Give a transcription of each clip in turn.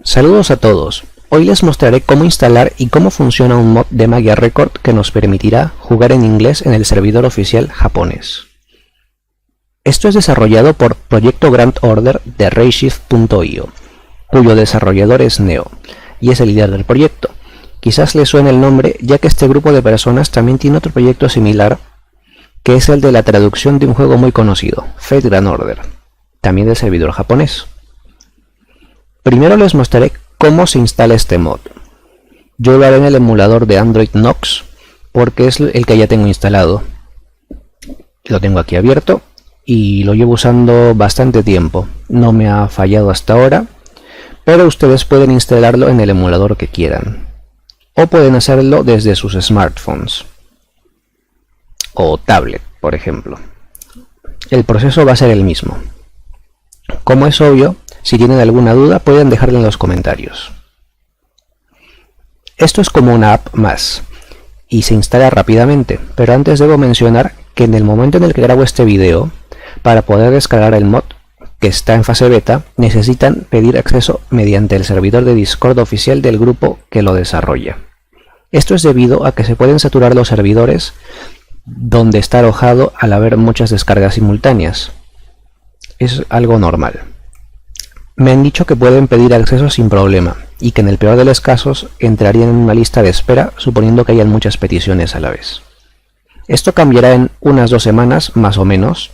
Saludos a todos. Hoy les mostraré cómo instalar y cómo funciona un mod de Magia Record que nos permitirá jugar en inglés en el servidor oficial japonés. Esto es desarrollado por Proyecto Grand Order de Reishift.io, cuyo desarrollador es Neo, y es el líder del proyecto. Quizás les suene el nombre, ya que este grupo de personas también tiene otro proyecto similar, que es el de la traducción de un juego muy conocido, Fate Grand Order, también del servidor japonés. Primero les mostraré cómo se instala este mod. Yo lo haré en el emulador de Android Nox, porque es el que ya tengo instalado. Lo tengo aquí abierto y lo llevo usando bastante tiempo. No me ha fallado hasta ahora, pero ustedes pueden instalarlo en el emulador que quieran. O pueden hacerlo desde sus smartphones o tablet, por ejemplo. El proceso va a ser el mismo. Como es obvio, si tienen alguna duda pueden dejarla en los comentarios. Esto es como una app más y se instala rápidamente, pero antes debo mencionar que en el momento en el que grabo este video, para poder descargar el mod que está en fase beta, necesitan pedir acceso mediante el servidor de Discord oficial del grupo que lo desarrolla. Esto es debido a que se pueden saturar los servidores donde está alojado al haber muchas descargas simultáneas. Es algo normal. Me han dicho que pueden pedir acceso sin problema y que en el peor de los casos entrarían en una lista de espera suponiendo que hayan muchas peticiones a la vez. Esto cambiará en unas 2 semanas más o menos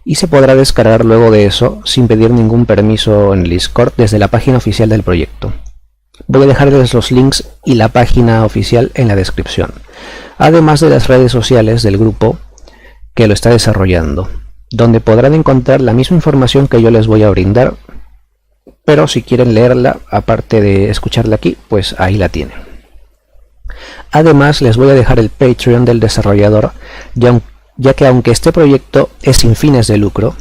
y se podrá descargar luego de eso sin pedir ningún permiso en el Discord desde la página oficial del proyecto. Voy a dejarles los links y la página oficial en la descripción, además de las redes sociales del grupo que lo está desarrollando, donde podrán encontrar la misma información que yo les voy a brindar, pero si quieren leerla, aparte de escucharla aquí, pues ahí la tienen. Además les voy a dejar el Patreon del desarrollador, ya que aunque este proyecto es sin fines de lucro,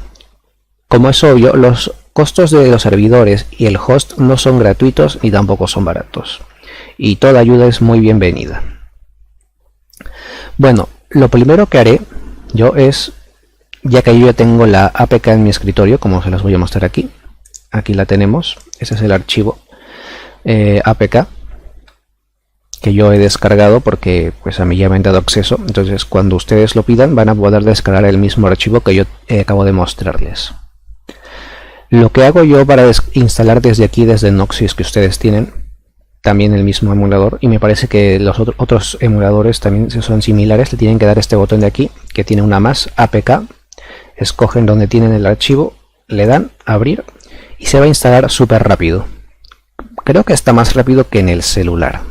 como es obvio, los costos de los servidores y el host no son gratuitos ni tampoco son baratos, y toda ayuda es muy bienvenida. Bueno, lo primero que haré yo es, ya que yo ya tengo la APK en mi escritorio, como se las voy a mostrar aquí. Aquí la tenemos, ese es el archivo APK que yo he descargado porque pues a mí ya me han dado acceso. Entonces cuando ustedes lo pidan van a poder descargar el mismo archivo que yo acabo de mostrarles. Lo que hago yo para instalar desde aquí, desde Nox, si es que ustedes tienen también el mismo emulador, y me parece que los otros emuladores también son similares, le tienen que dar este botón de aquí que tiene una más, APK, escogen donde tienen el archivo, le dan abrir y se va a instalar súper rápido. Creo que está más rápido que en el celular,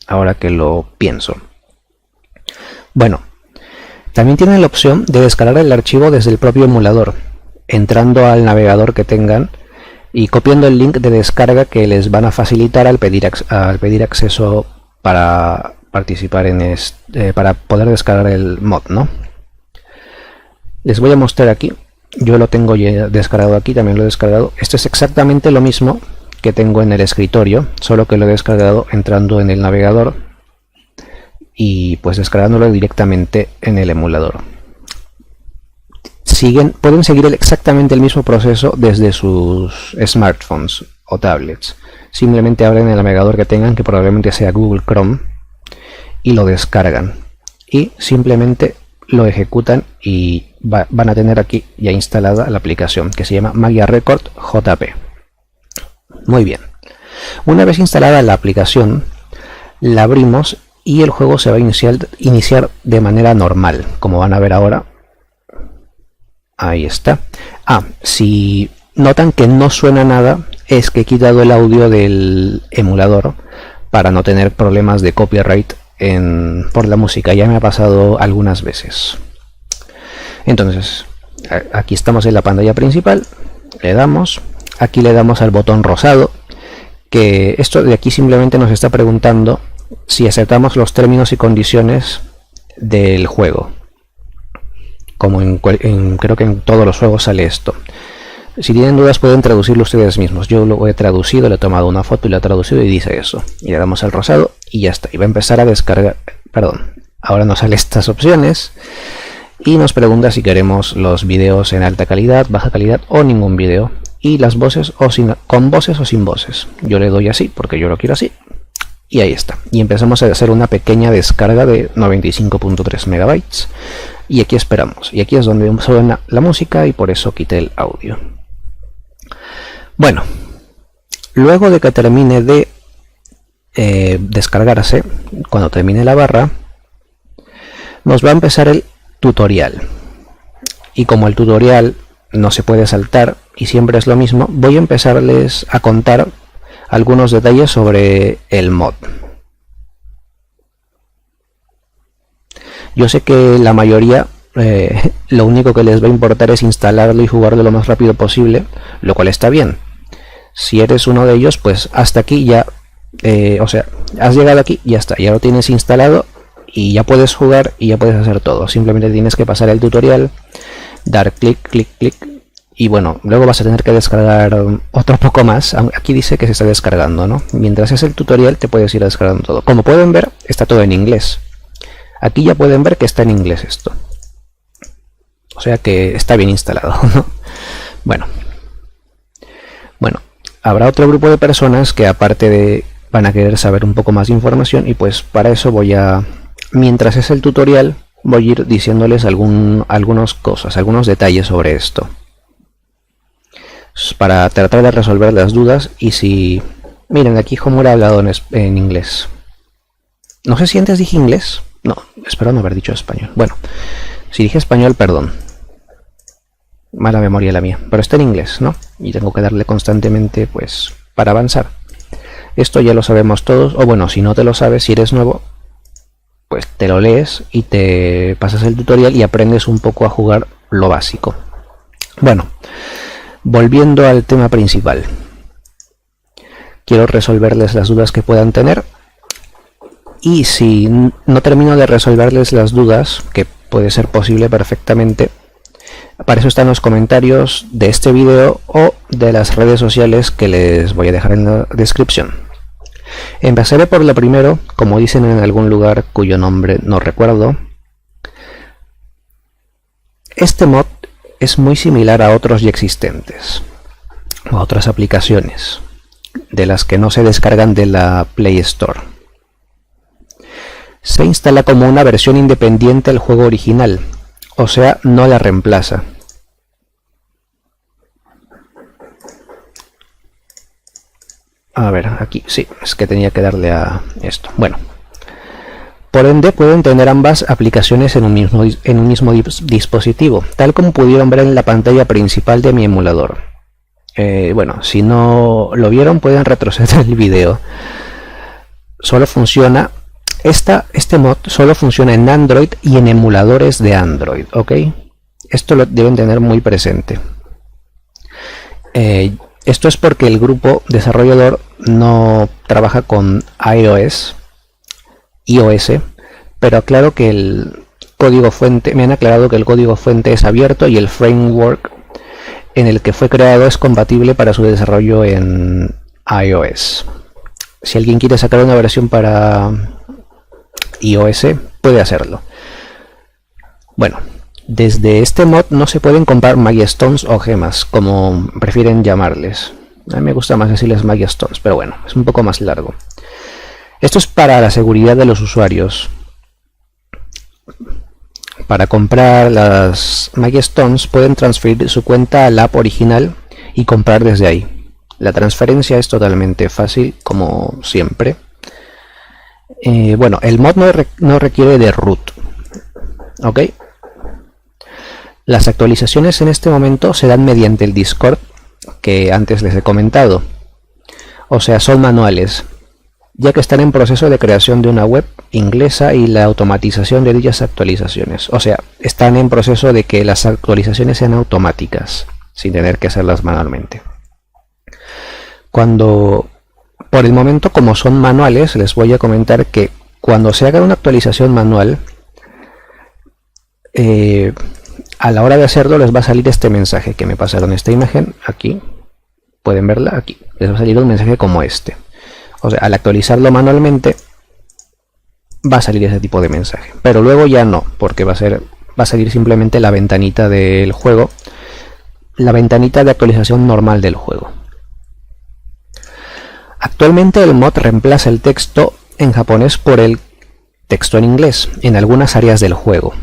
ahora que lo pienso. Bueno, también tienen la opción de descargar el archivo desde el propio emulador, entrando al navegador que tengan y copiando el link de descarga que les van a facilitar al pedir acceso para participar en para poder descargar el mod, ¿no? Les voy a mostrar aquí. Yo lo tengo ya descargado aquí, también lo he descargado. Esto es exactamente lo mismo que tengo en el escritorio, solo que lo he descargado entrando en el navegador y pues descargándolo directamente en el emulador. Pueden seguir exactamente el mismo proceso desde sus smartphones o tablets. Simplemente abren el navegador que tengan, que probablemente sea Google Chrome, y lo descargan. Y simplemente lo ejecutan y van a tener aquí ya instalada la aplicación que se llama Magia Record JP. Muy bien. Una vez instalada la aplicación, la abrimos y el juego se va a iniciar de manera normal, como van a ver ahora. Ahí está. Si notan que no suena nada, es que he quitado el audio del emulador para no tener problemas de copyright por la música. Ya me ha pasado algunas veces. Entonces, aquí estamos en la pantalla principal. Aquí le damos al botón rosado, que esto de aquí simplemente nos está preguntando si aceptamos los términos y condiciones del juego. Como creo que en todos los juegos sale esto. Si tienen dudas pueden traducirlo ustedes mismos. Yo lo he traducido, le he tomado una foto y lo he traducido y dice eso. Y le damos al rosado y ya está. Y va a empezar a descargar. Perdón, ahora nos salen estas opciones y nos pregunta si queremos los videos en alta calidad, baja calidad o ningún video. y las voces con voces o sin voces. Yo le doy así porque yo lo quiero así. Y ahí está. Y empezamos a hacer una pequeña descarga de 95.3 megabytes. Y aquí esperamos. Y aquí es donde suena la música y por eso quité el audio. Bueno, luego de que termine de descargarse, cuando termine la barra, nos va a empezar el tutorial. Y como el tutorial no se puede saltar y siempre es lo mismo, voy a empezarles a contar algunos detalles sobre el mod. Yo sé que la mayoría lo único que les va a importar es instalarlo y jugarlo lo más rápido posible, lo cual está bien. Si eres uno de ellos, pues hasta aquí ya, o sea, has llegado aquí, ya está, ya lo tienes instalado y ya puedes jugar y ya puedes hacer todo. Simplemente tienes que pasar el tutorial, dar clic, clic, clic. Y bueno, luego vas a tener que descargar otro poco más. Aquí dice que se está descargando, ¿no? Mientras es el tutorial te puedes ir descargando todo. Como pueden ver, está todo en inglés. Aquí ya pueden ver que está en inglés esto. O sea que está bien instalado, ¿no? Bueno, habrá otro grupo de personas que aparte de van a querer saber un poco más de información y pues para eso voy a... Mientras es el tutorial, voy a ir diciéndoles algunas cosas, algunos detalles sobre esto. Para tratar de resolver las dudas y si... Miren, aquí Homura ha hablado en inglés. No sé si antes dije inglés. No, espero no haber dicho español. Bueno, si dije español, perdón. Mala memoria la mía. Pero está en inglés, ¿no? Y tengo que darle constantemente, pues, para avanzar. Esto ya lo sabemos todos. O bueno, si no te lo sabes, si eres nuevo, pues te lo lees y te pasas el tutorial y aprendes un poco a jugar lo básico. Bueno, volviendo al tema principal, quiero resolverles las dudas que puedan tener y si no termino de resolverles las dudas, que puede ser posible perfectamente, para eso están los comentarios de este vídeo o de las redes sociales que les voy a dejar en la descripción. Empezaré por lo primero, como dicen en algún lugar cuyo nombre no recuerdo. Este mod es muy similar a otros ya existentes, o a otras aplicaciones, de las que no se descargan de la Play Store. Se instala como una versión independiente del juego original, o sea, no la reemplaza. A ver, aquí, sí, es que tenía que darle a esto. Bueno. Por ende, pueden tener ambas aplicaciones en un mismo dispositivo, tal como pudieron ver en la pantalla principal de mi emulador. Bueno, si no lo vieron, pueden retroceder el video. Solo funciona, este mod solo funciona en Android y en emuladores de Android, ¿ok? Esto lo deben tener muy presente. Esto es porque el grupo desarrollador no trabaja con iOS, pero aclaro que el código fuente, me han aclarado que el código fuente es abierto y el framework en el que fue creado es compatible para su desarrollo en iOS. Si alguien quiere sacar una versión para iOS, puede hacerlo. Bueno, desde este mod no se pueden comprar Magistones o gemas, como prefieren llamarles. A mí me gusta más decirles Magistones, pero bueno, es un poco más largo. Esto es para la seguridad de los usuarios. Para comprar las Magistones pueden transferir su cuenta a la app original y comprar desde ahí. La transferencia es totalmente fácil, como siempre. Bueno, el mod no requiere de root, ¿ok? Las actualizaciones en este momento se dan mediante el Discord que antes les he comentado. O sea, son manuales, ya que están en proceso de creación de una web inglesa y la automatización de dichas actualizaciones. O sea, están en proceso de que las actualizaciones sean automáticas, sin tener que hacerlas manualmente. Por el momento, como son manuales, les voy a comentar que cuando se haga una actualización manual, a la hora de hacerlo les va a salir este mensaje que me pasaron, esta imagen, aquí, pueden verla, aquí, les va a salir un mensaje como este. O sea, al actualizarlo manualmente va a salir ese tipo de mensaje, pero luego ya no, porque va a salir simplemente la ventanita del juego la ventanita de actualización normal del juego. Actualmente el mod reemplaza el texto en japonés por el texto en inglés en algunas áreas del juego,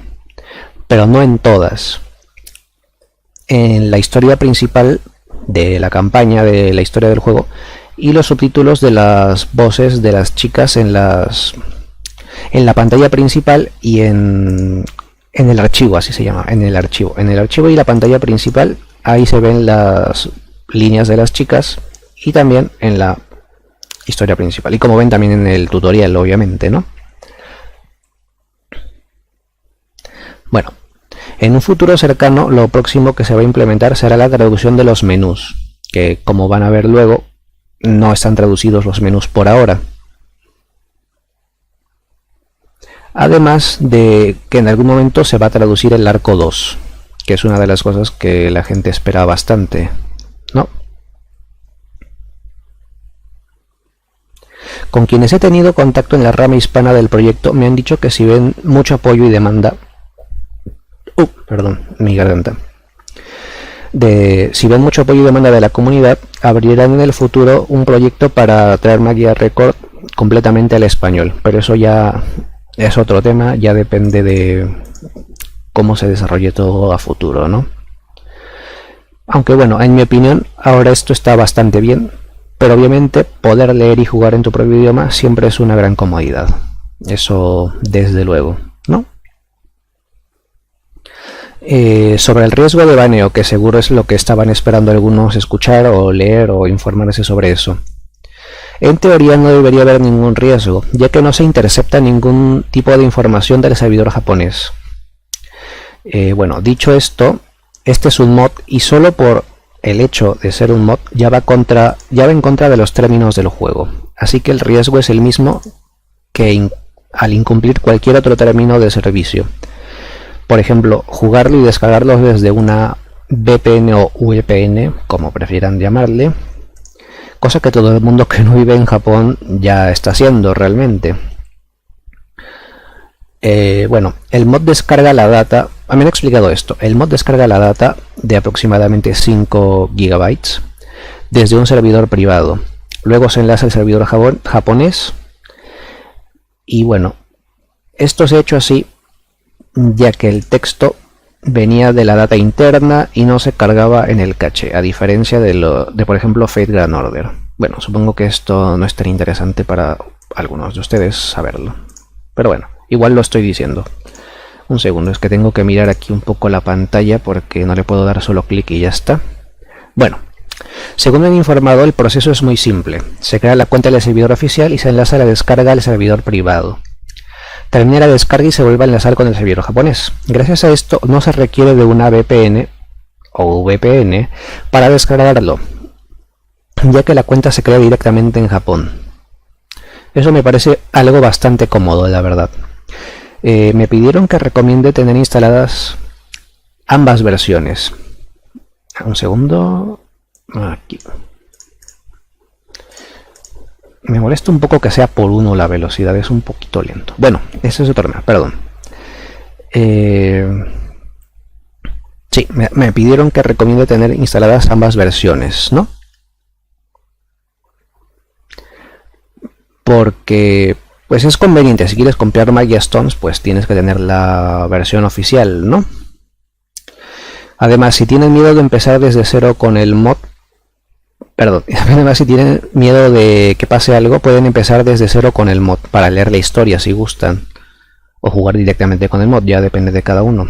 pero no en todas. En la historia principal de la campaña de la historia del juego y los subtítulos de las voces de las chicas en la pantalla principal y en el archivo, así se llama, en el archivo y la pantalla principal, ahí se ven las líneas de las chicas y también en la historia principal, y como ven también en el tutorial, obviamente, ¿no? Bueno, en un futuro cercano lo próximo que se va a implementar será la traducción de los menús, que como van a ver luego, no están traducidos los menús por ahora. Además de que en algún momento se va a traducir el arco 2, que es una de las cosas que la gente espera bastante, ¿no? Con quienes he tenido contacto en la rama hispana del proyecto me han dicho que si ven mucho apoyo y demanda, perdón, mi garganta, si ven mucho apoyo y demanda de la comunidad, abrirán en el futuro un proyecto para traer Magia Record completamente al español, pero eso ya es otro tema, ya depende de cómo se desarrolle todo a futuro, ¿no? Aunque bueno, en mi opinión, ahora esto está bastante bien, pero obviamente poder leer y jugar en tu propio idioma siempre es una gran comodidad. Eso desde luego, ¿no? Sobre el riesgo de baneo, que seguro es lo que estaban esperando algunos escuchar o leer o informarse sobre eso. En teoría no debería haber ningún riesgo, ya que no se intercepta ningún tipo de información del servidor japonés. Bueno, dicho esto, este es un mod y solo por el hecho de ser un mod ya va en contra de los términos del juego, así que el riesgo es el mismo que al incumplir cualquier otro término de servicio. Por ejemplo, jugarlo y descargarlo desde una VPN o VPN, como prefieran llamarle, cosa que todo el mundo que no vive en Japón ya está haciendo realmente. Bueno, el mod descarga la data, a mí me han explicado esto, el mod descarga la data de aproximadamente 5 GB desde un servidor privado, luego se enlaza al servidor japonés y bueno, esto se ha hecho así ya que el texto venía de la data interna y no se cargaba en el caché, a diferencia de por ejemplo Fate Grand Order. Bueno, supongo que esto no es tan interesante para algunos de ustedes saberlo, pero bueno, igual lo estoy diciendo. Un segundo, es que tengo que mirar aquí un poco la pantalla porque no le puedo dar solo clic y ya está. Bueno, según me han informado, el proceso es muy simple. Se crea la cuenta del servidor oficial y se enlaza la descarga al servidor privado. Termina la descarga y se vuelve a enlazar con el servidor japonés. Gracias a esto no se requiere de una VPN o VPN para descargarlo, ya que la cuenta se crea directamente en Japón. Eso me parece algo bastante cómodo, la verdad. Me pidieron que recomiende tener instaladas ambas versiones. Un segundo. Aquí. Me molesta un poco que sea por 1 la velocidad, es un poquito lento. Bueno, eso es otro tema, perdón. Sí, me pidieron que recomiende tener instaladas ambas versiones, ¿no? Porque pues es conveniente, si quieres comprar Magia Stones, pues tienes que tener la versión oficial, ¿no? Además, si tienen miedo de empezar desde cero con el mod, además si tienen miedo de que pase algo, pueden empezar desde cero con el mod para leer la historia si gustan, o jugar directamente con el mod, ya depende de cada uno.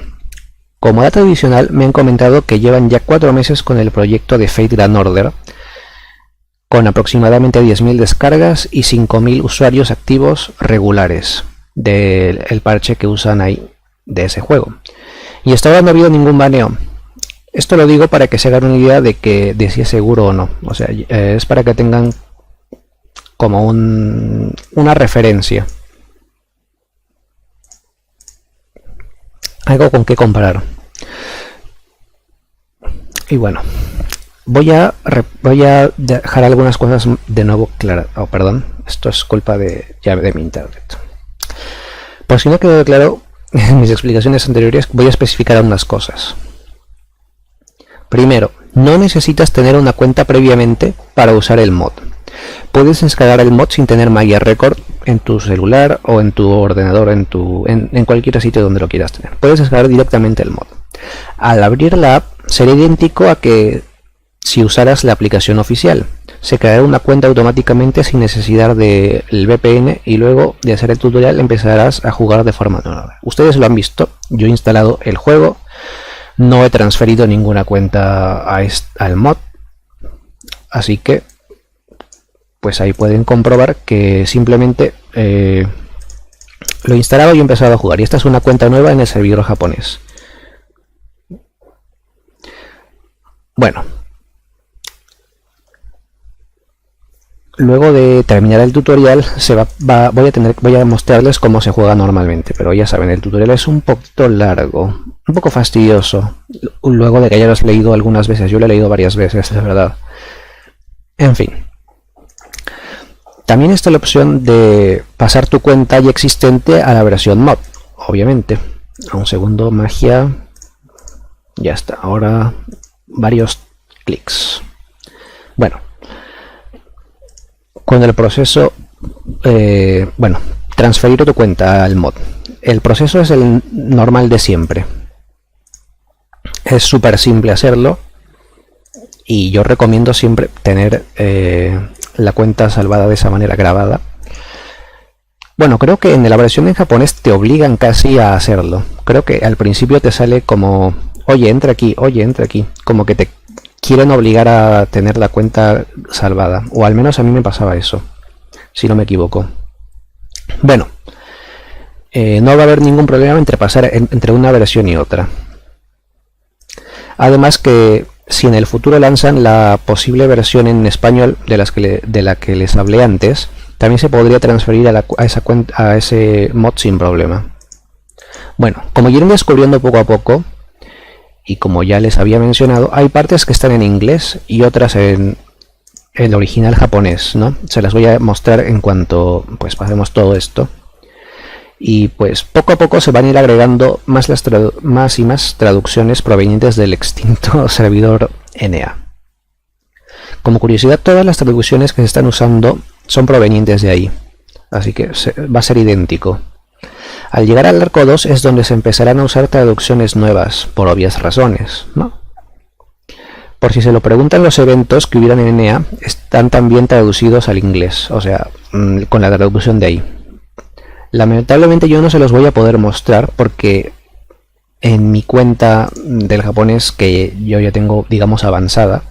Como dato adicional, me han comentado que llevan ya 4 meses con el proyecto de Fate Grand Order, con aproximadamente 10.000 descargas y 5.000 usuarios activos regulares del parche que usan ahí de ese juego. Y hasta ahora no ha habido ningún baneo. Esto lo digo para que se hagan una idea de si es seguro o no. O sea, es para que tengan como una referencia. Algo con qué comparar. Y bueno, voy a dejar algunas cosas de nuevo claras. Oh, perdón, esto es culpa de mi internet. Por si no quedó claro en mis explicaciones anteriores, voy a especificar algunas cosas. Primero, no necesitas tener una cuenta previamente para usar el mod. Puedes descargar el mod sin tener Magia Record en tu celular o en tu ordenador, en cualquier sitio donde lo quieras tener. Puedes descargar directamente el mod. Al abrir la app será idéntico a que si usaras la aplicación oficial. Se creará una cuenta automáticamente sin necesidad del VPN y luego de hacer el tutorial empezarás a jugar de forma normal. Ustedes lo han visto, yo he instalado el juego, no he transferido ninguna cuenta al mod, así que pues ahí pueden comprobar que simplemente lo he instalado y he empezado a jugar. Y esta es una cuenta nueva en el servidor japonés. Bueno, luego de terminar el tutorial voy a mostrarles cómo se juega normalmente, pero ya saben, el tutorial es un poquito largo, un poco fastidioso, luego de que hayas leído algunas veces. Yo lo he leído varias veces, es verdad. En fin. También está la opción de pasar tu cuenta ya existente a la versión mod, obviamente. Un segundo, magia. Ya está, ahora varios clics. Bueno, con el proceso, transferir tu cuenta al mod. El proceso es el normal de siempre. Es súper simple hacerlo y yo recomiendo siempre tener la cuenta salvada de esa manera, grabada. Bueno, creo que en la versión en japonés te obligan casi a hacerlo. Creo que al principio te sale como, oye, entra aquí, como que te quieren obligar a tener la cuenta salvada, o al menos a mí me pasaba eso, si no me equivoco. Bueno, no va a haber ningún problema entre pasar entre una versión y otra. Además que si en el futuro lanzan la posible versión en español de la que les hablé antes, también se podría transferir a ese mod sin problema. Bueno, como irán descubriendo poco a poco, y como ya les había mencionado, hay partes que están en inglés y otras en el original japonés, ¿no? Se las voy a mostrar en cuanto pues pasemos todo esto. Y pues poco a poco se van a ir agregando más y más traducciones provenientes del extinto servidor NA. Como curiosidad, todas las traducciones que se están usando son provenientes de ahí, así que va a ser idéntico. Al llegar al arco 2 es donde se empezarán a usar traducciones nuevas, por obvias razones, ¿no? Por si se lo preguntan, los eventos que hubieran en NA están también traducidos al inglés, o sea, con la traducción de ahí. Lamentablemente yo no se los voy a poder mostrar porque en mi cuenta del japonés, que yo ya tengo, digamos, avanzada,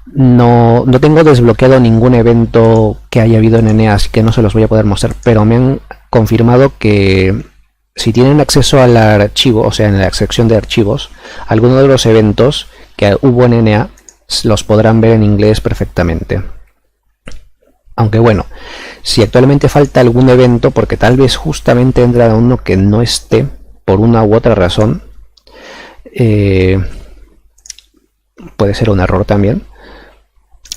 no tengo desbloqueado ningún evento que haya habido en NA, así que no se los voy a poder mostrar, pero me han confirmado que si tienen acceso al archivo, o sea, en la sección de archivos, algunos de los eventos que hubo en NA los podrán ver en inglés perfectamente. Aunque bueno, si actualmente falta algún evento, porque tal vez justamente entra uno que no esté por una u otra razón, puede ser un error también.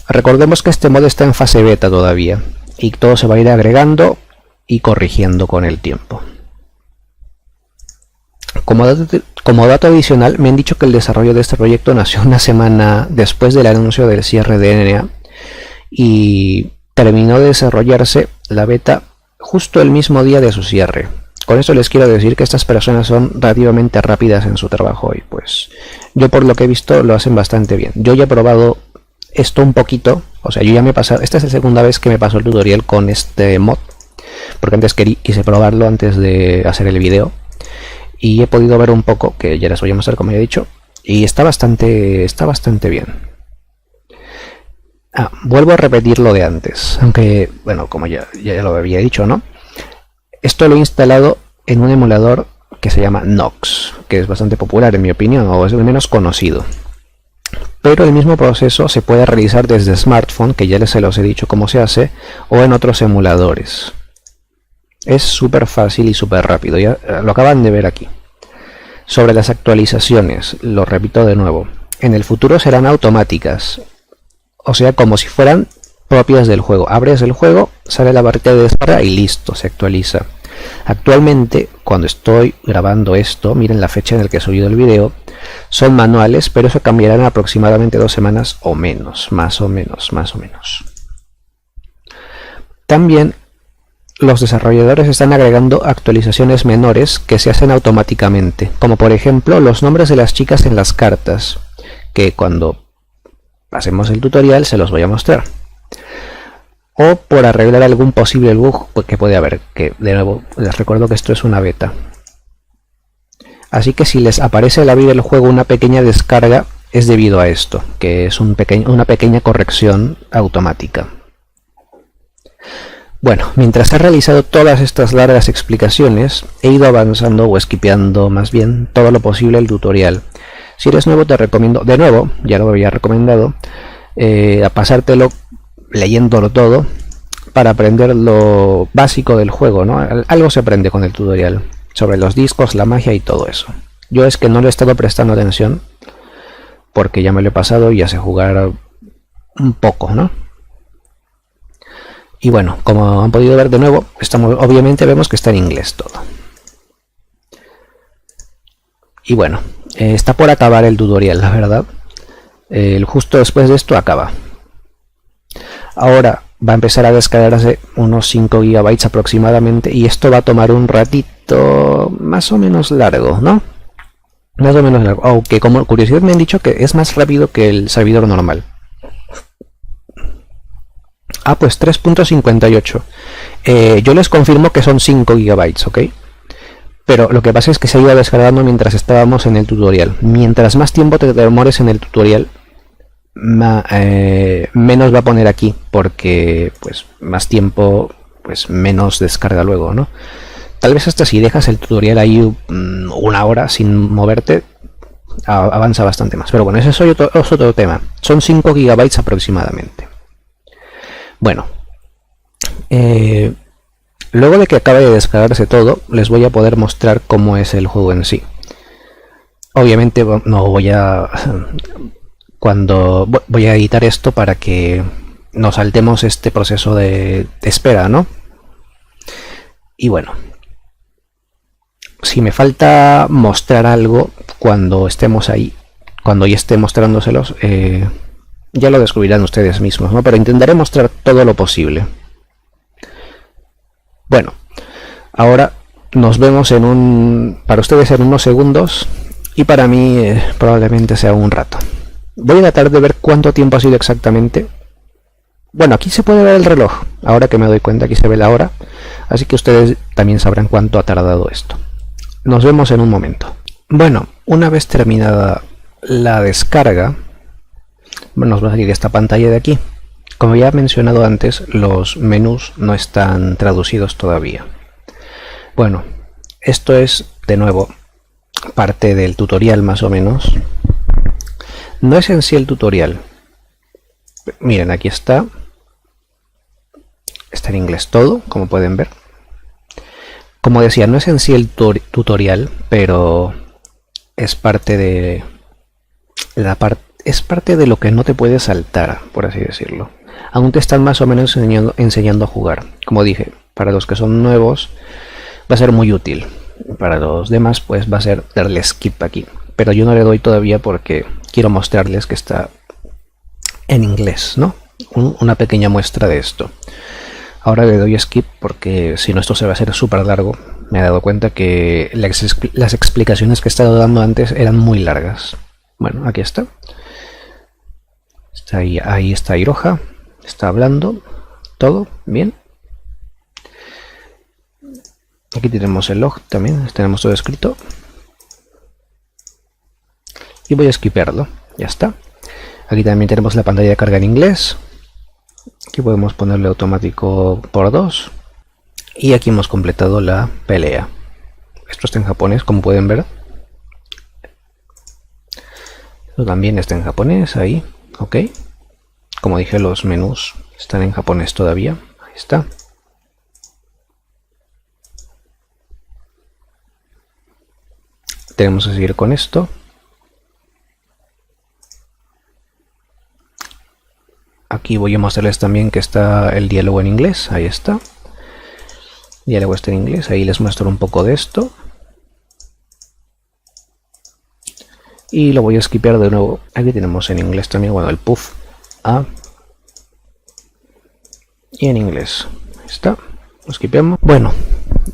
Recordemos que este mod está en fase beta todavía y todo se va a ir agregando y corrigiendo con el tiempo. Como dato adicional, me han dicho que el desarrollo de este proyecto nació una semana después del anuncio del cierre de NA y terminó de desarrollarse la beta justo el mismo día de su cierre. Con esto les quiero decir que estas personas son relativamente rápidas en su trabajo y pues yo por lo que he visto lo hacen bastante bien. Yo ya he probado esto un poquito, o sea, yo ya me he pasado, esta es la segunda vez que me paso el tutorial con este mod, porque antes quise probarlo antes de hacer el video y he podido ver un poco, que ya les voy a mostrar como ya he dicho, y está bastante bien. Vuelvo a repetir lo de antes, aunque, bueno, como ya lo había dicho, ¿no? Esto lo he instalado en un emulador que se llama Nox, que es bastante popular en mi opinión, o es el menos conocido. Pero el mismo proceso se puede realizar desde smartphone, que ya se los he dicho cómo se hace, o en otros emuladores. Es súper fácil y súper rápido, ya lo acaban de ver aquí. Sobre las actualizaciones, lo repito de nuevo, en el futuro serán automáticas. O sea, como si fueran propias del juego. Abres el juego, sale la barrita de descarga y listo, se actualiza. Actualmente, cuando estoy grabando esto, miren la fecha en la que he subido el video, son manuales, pero eso cambiará en aproximadamente 2 semanas o menos, más o menos. También los desarrolladores están agregando actualizaciones menores que se hacen automáticamente, como por ejemplo los nombres de las chicas en las cartas, que cuando pasemos el tutorial se los voy a mostrar. O por arreglar algún posible bug que puede haber, que de nuevo les recuerdo que esto es una beta. Así que si les aparece al abrir el juego una pequeña descarga, es debido a esto, que es una pequeña corrección automática. Bueno, mientras he realizado todas estas largas explicaciones, he ido avanzando o esquipeando más bien todo lo posible el tutorial. Si eres nuevo te recomiendo, de nuevo, ya lo había recomendado, a pasártelo leyéndolo todo para aprender lo básico del juego, ¿no? Algo se aprende con el tutorial sobre los discos, la magia y todo eso. Yo es que no le he estado prestando atención porque ya me lo he pasado y ya sé jugar un poco, ¿no? Y bueno, como han podido ver de nuevo, obviamente vemos que está en inglés todo. Y bueno, está por acabar el tutorial, la verdad. Justo después de esto acaba. Ahora va a empezar a descargarse unos 5 GB aproximadamente y esto va a tomar un ratito más o menos largo, ¿no? Más o menos largo, aunque como curiosidad me han dicho que es más rápido que el servidor normal. Ah, pues 3.58. Yo les confirmo que son 5 GB, ¿ok? Pero lo que pasa es que se ha ido descargando mientras estábamos en el tutorial. Mientras más tiempo te demores en el tutorial, menos va a poner aquí, porque pues más tiempo, pues menos descarga luego, ¿no? Tal vez hasta si dejas el tutorial ahí una hora sin moverte, avanza bastante más. Pero bueno, ese es otro tema. Son 5 GB aproximadamente. Bueno, luego de que acabe de descargarse todo, les voy a poder mostrar cómo es el juego en sí. Obviamente no voy a... voy a editar esto para que nos saltemos este proceso de espera, ¿no? Y bueno, si me falta mostrar algo cuando estemos ahí, cuando ya esté mostrándoselos, ya lo descubrirán ustedes mismos, ¿no? Pero intentaré mostrar todo lo posible. Bueno, ahora nos vemos para ustedes en unos segundos y para mí probablemente sea un rato. Voy a tratar de ver cuánto tiempo ha sido exactamente. Bueno, aquí se puede ver el reloj. Ahora que me doy cuenta, aquí se ve la hora. Así que ustedes también sabrán cuánto ha tardado esto. Nos vemos en un momento. Bueno, una vez terminada la descarga, nos va a salir esta pantalla de aquí. Como ya he mencionado antes, los menús no están traducidos todavía. Bueno, esto es, de nuevo, parte del tutorial más o menos. No es en sí el tutorial. Miren, aquí está. Está en inglés todo, como pueden ver. Como decía, no es en sí el tutorial, pero es parte de es parte de lo que no te puedes saltar, por así decirlo. Aún te están más o menos enseñando a jugar. Como dije, para los que son nuevos va a ser muy útil. Para los demás pues va a ser darle skip aquí. Pero yo no le doy todavía porque quiero mostrarles que está en inglés, ¿no? Una pequeña muestra de esto. Ahora le doy skip porque si no esto se va a hacer súper largo. Me he dado cuenta que las explicaciones que he estado dando antes eran muy largas. Bueno, aquí está. Ahí está Iroha. Está hablando. Todo bien. Aquí tenemos el log también. Tenemos todo escrito. Y voy a skipearlo. Ya está. Aquí también tenemos la pantalla de carga en inglés. Aquí podemos ponerle automático por 2. Y aquí hemos completado la pelea. Esto está en japonés, como pueden ver. Esto también está en japonés, ahí. Ok. Como dije, los menús están en japonés todavía. Ahí está. Tenemos que seguir con esto. Aquí voy a mostrarles también que está el diálogo en inglés. Ahí está. El diálogo está en inglés. Ahí les muestro un poco de esto. Y lo voy a skipear de nuevo. Aquí tenemos en inglés también, bueno, el puff A. Y en inglés. Ahí está. Lo skipeamos. Bueno,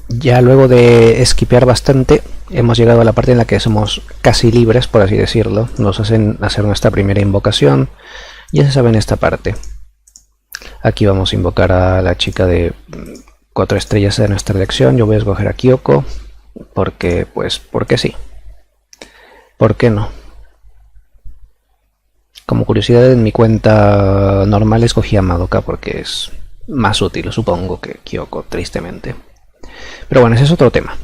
ya luego de skipear bastante, hemos llegado a la parte en la que somos casi libres, por así decirlo. Nos hacen hacer nuestra primera invocación. Ya se sabe en esta parte. Aquí vamos a invocar a la chica de 4 estrellas de nuestra elección. Yo voy a escoger a Kyoko. Porque, pues, porque sí. ¿Por qué no? Como curiosidad, en mi cuenta normal escogí a Madoka porque es más útil, supongo, que Kyoko, tristemente. Pero bueno, ese es otro tema.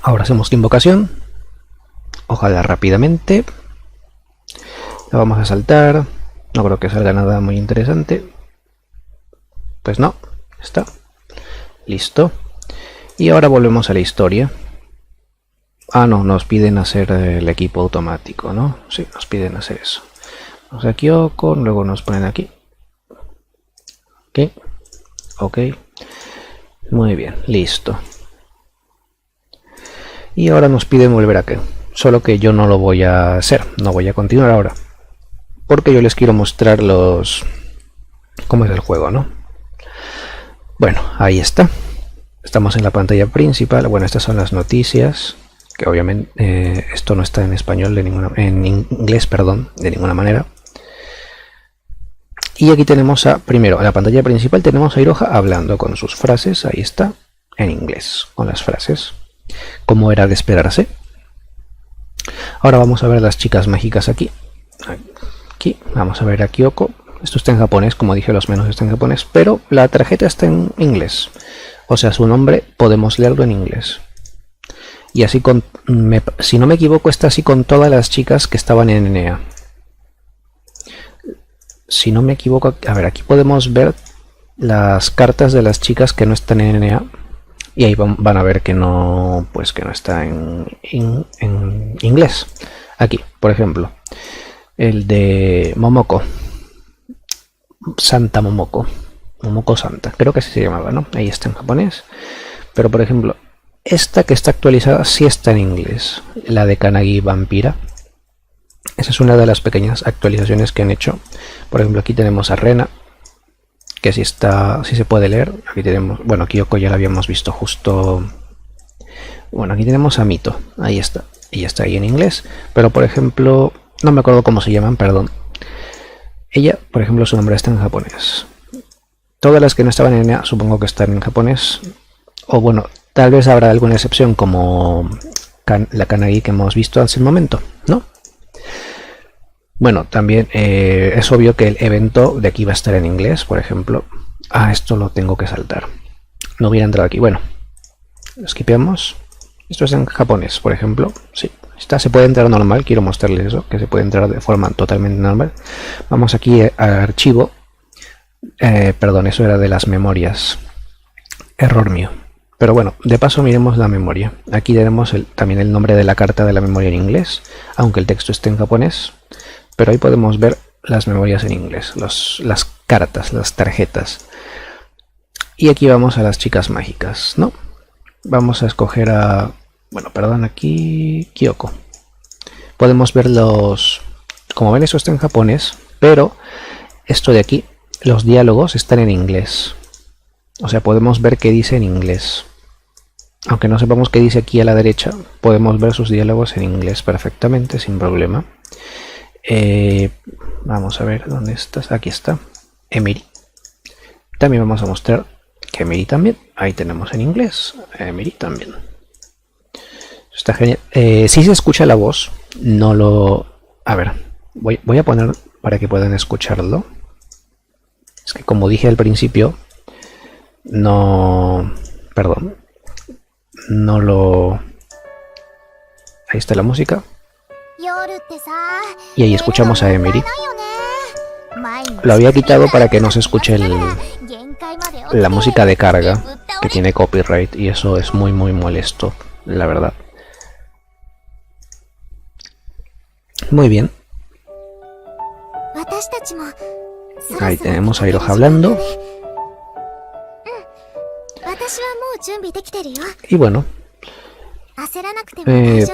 Ahora hacemos la invocación. Ojalá rápidamente. La vamos a saltar. No creo que salga nada muy interesante. Pues no, está. Listo. Y ahora volvemos a la historia. Ah, no, nos piden hacer el equipo automático, ¿no? Sí, nos piden hacer eso. Vamos a Kyoko, luego nos ponen aquí. Ok. Ok. Muy bien, listo. Y ahora nos piden volver aquí. Solo que yo no lo voy a hacer, no voy a continuar ahora. Porque yo les quiero mostrar cómo es el juego, ¿no? Bueno, ahí está. Estamos en la pantalla principal. Bueno, estas son las noticias. Que obviamente esto no está en español en inglés, perdón, de ninguna manera. Y aquí tenemos primero, en la pantalla principal tenemos a Iroha hablando con sus frases. Ahí está, en inglés, con las frases. Como era de esperarse. Ahora vamos a ver las chicas mágicas aquí. Aquí, vamos a ver a Kyoko. Esto está en japonés, como dije, los menús están en japonés, pero la tarjeta está en inglés. O sea, su nombre podemos leerlo en inglés. Y así si no me equivoco, está así con todas las chicas que estaban en NA. Si no me equivoco, a ver, aquí podemos ver las cartas de las chicas que no están en NA. Y ahí van a ver que no, pues que no está en inglés. Aquí, por ejemplo, el de Momoko. Santa Momoko. Momoko Santa, creo que así se llamaba, ¿no? Ahí está en japonés. Pero por ejemplo, esta que está actualizada sí está en inglés. La de Kanagi Vampira. Esa es una de las pequeñas actualizaciones que han hecho. Por ejemplo, aquí tenemos a Rena, que sí se puede leer. Aquí tenemos, bueno, Kyoko ya la habíamos visto justo. Bueno, aquí tenemos a Mito, ahí está. Ella está ahí en inglés. Pero por ejemplo, no me acuerdo cómo se llaman, perdón. Ella, por ejemplo, su nombre está en japonés. Todas las que no estaban en EA supongo que están en japonés. O bueno, tal vez habrá alguna excepción como la Kanagi que hemos visto hace un momento, ¿no? Bueno, también es obvio que el evento de aquí va a estar en inglés, por ejemplo. Ah, esto lo tengo que saltar. No hubiera entrado aquí. Bueno, skipeamos. Esto es en japonés, por ejemplo. Sí, se puede entrar normal. Quiero mostrarles eso, que se puede entrar de forma totalmente normal. Vamos aquí al archivo. Perdón, eso era de las memorias. Error mío. Pero bueno, de paso miremos la memoria. Aquí tenemos también el nombre de la carta de la memoria en inglés, aunque el texto esté en japonés. Pero ahí podemos ver las memorias en inglés, las cartas, las tarjetas. Y aquí vamos a las chicas mágicas, ¿no? Vamos a escoger a... Bueno, perdón, aquí... Kyoko. Podemos ver como ven, eso está en japonés, pero esto de aquí, los diálogos están en inglés. O sea, podemos ver qué dice en inglés. Aunque no sepamos qué dice aquí a la derecha, podemos ver sus diálogos en inglés perfectamente, sin problema. Vamos a ver, ¿dónde estás? Aquí está. Emiri. También vamos a mostrar que Emiri también. Ahí tenemos en inglés. Emiri también. Está genial. Si se escucha la voz, no lo... A ver, voy a poner para que puedan escucharlo. Es que como dije al principio, no... Perdón. No lo... Ahí está la música. Y ahí escuchamos a Emiri. Lo había quitado para que no se escuche la música de carga, que tiene copyright, y eso es muy molesto, la verdad. Muy bien. Ahí tenemos a Iroha hablando. Y bueno,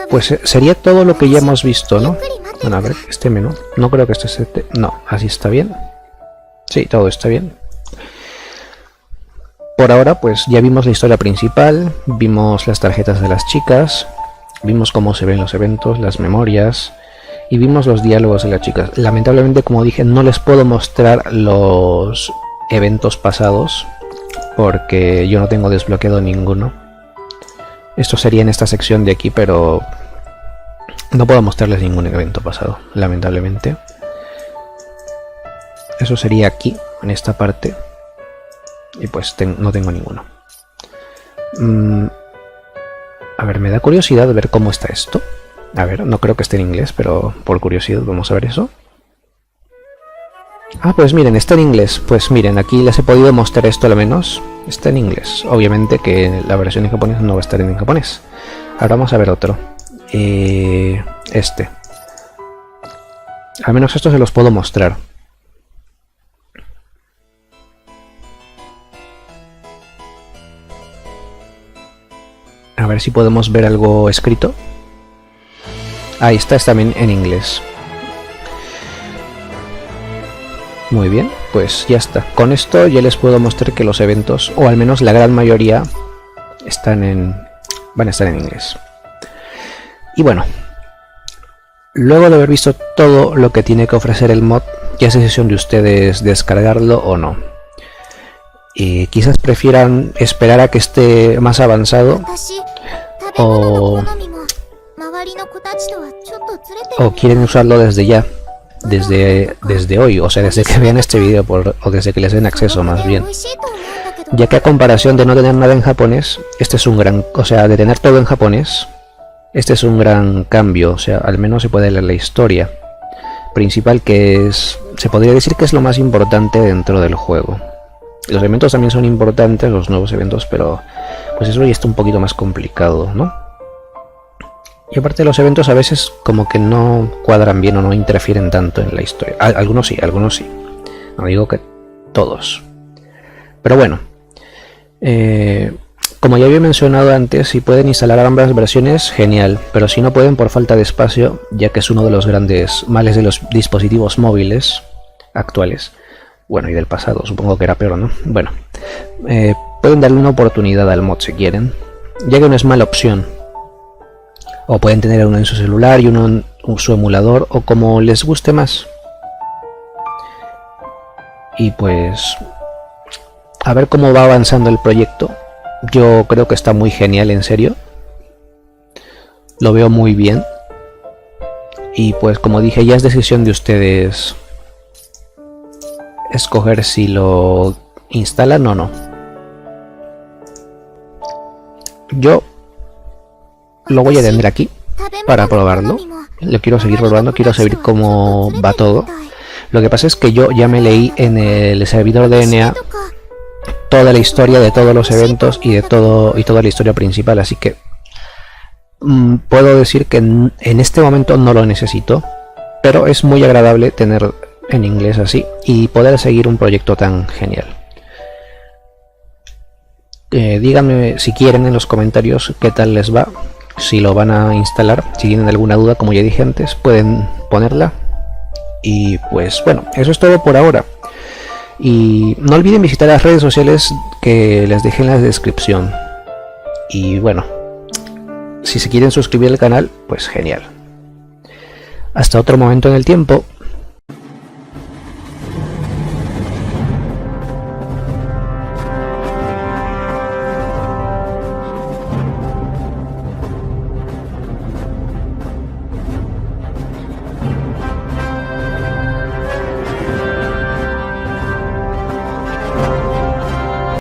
Pues sería todo lo que ya hemos visto, ¿no? Bueno, a ver, este menú. No creo que este... No, así está bien. Sí, todo está bien. Por ahora, pues ya vimos la historia principal, vimos las tarjetas de las chicas, vimos cómo se ven los eventos, las memorias, y vimos los diálogos de las chicas. Lamentablemente, como dije, no les puedo mostrar los eventos pasados, porque yo no tengo desbloqueado ninguno. Esto sería en esta sección de aquí, pero no puedo mostrarles ningún evento pasado, lamentablemente. Eso sería aquí, en esta parte. Y pues no tengo ninguno. A ver, me da curiosidad ver cómo está esto. A ver, no creo que esté en inglés, pero por curiosidad vamos a ver eso. Ah, pues miren, está en inglés. Pues miren, aquí les he podido mostrar esto al menos. Está en inglés. Obviamente que la versión en japonés no va a estar en japonés. Ahora vamos a ver otro. Este. Al menos esto se los puedo mostrar. A ver si podemos ver algo escrito. Ahí está, es también en inglés. Muy bien, pues ya está. Con esto ya les puedo mostrar que los eventos, o al menos la gran mayoría, van a estar en inglés. Y bueno, luego de haber visto todo lo que tiene que ofrecer el mod, ya es decisión de ustedes descargarlo o no. Y quizás prefieran esperar a que esté más avanzado o quieren usarlo desde ya, desde hoy, o sea, desde que vean este vídeo o desde que les den acceso más bien, ya que a comparación de no tener nada en japonés, este es un gran, o sea, de tener todo en japonés, este es un gran cambio. O sea, al menos se puede leer la historia principal, que se podría decir que es lo más importante dentro del juego. Los eventos también son importantes, los nuevos eventos, pero pues eso ya está un poquito más complicado, ¿no? Y aparte los eventos a veces como que no cuadran bien o no interfieren tanto en la historia. Algunos sí, algunos sí. No digo que todos. Pero bueno, como ya había mencionado antes, si pueden instalar ambas versiones, genial. Pero si no pueden por falta de espacio, ya que es uno de los grandes males de los dispositivos móviles actuales. Bueno, y del pasado, supongo que era peor, ¿no? Bueno, pueden darle una oportunidad al mod si quieren, ya que no es mala opción. O pueden tener uno en su celular y uno en su emulador, o como les guste más. Y pues, a ver cómo va avanzando el proyecto. Yo creo que está muy genial, en serio. Lo veo muy bien. Y pues como dije, ya es decisión de ustedes escoger si lo instalan o no. Yo lo voy a tener aquí para probarlo. Lo quiero seguir probando, quiero saber cómo va todo. Lo que pasa es que yo ya me leí en el servidor de NA toda la historia de todos los eventos y toda la historia principal, así que puedo decir que en este momento no lo necesito, pero es muy agradable tener en inglés así y poder seguir un proyecto tan genial. Díganme si quieren en los comentarios qué tal les va, si lo van a instalar. Si tienen alguna duda, como ya dije antes, pueden ponerla. Y pues bueno, eso es todo por ahora. Y no olviden visitar las redes sociales que les dejé en la descripción. Y bueno, si se quieren suscribir al canal, pues genial. Hasta otro momento en el tiempo.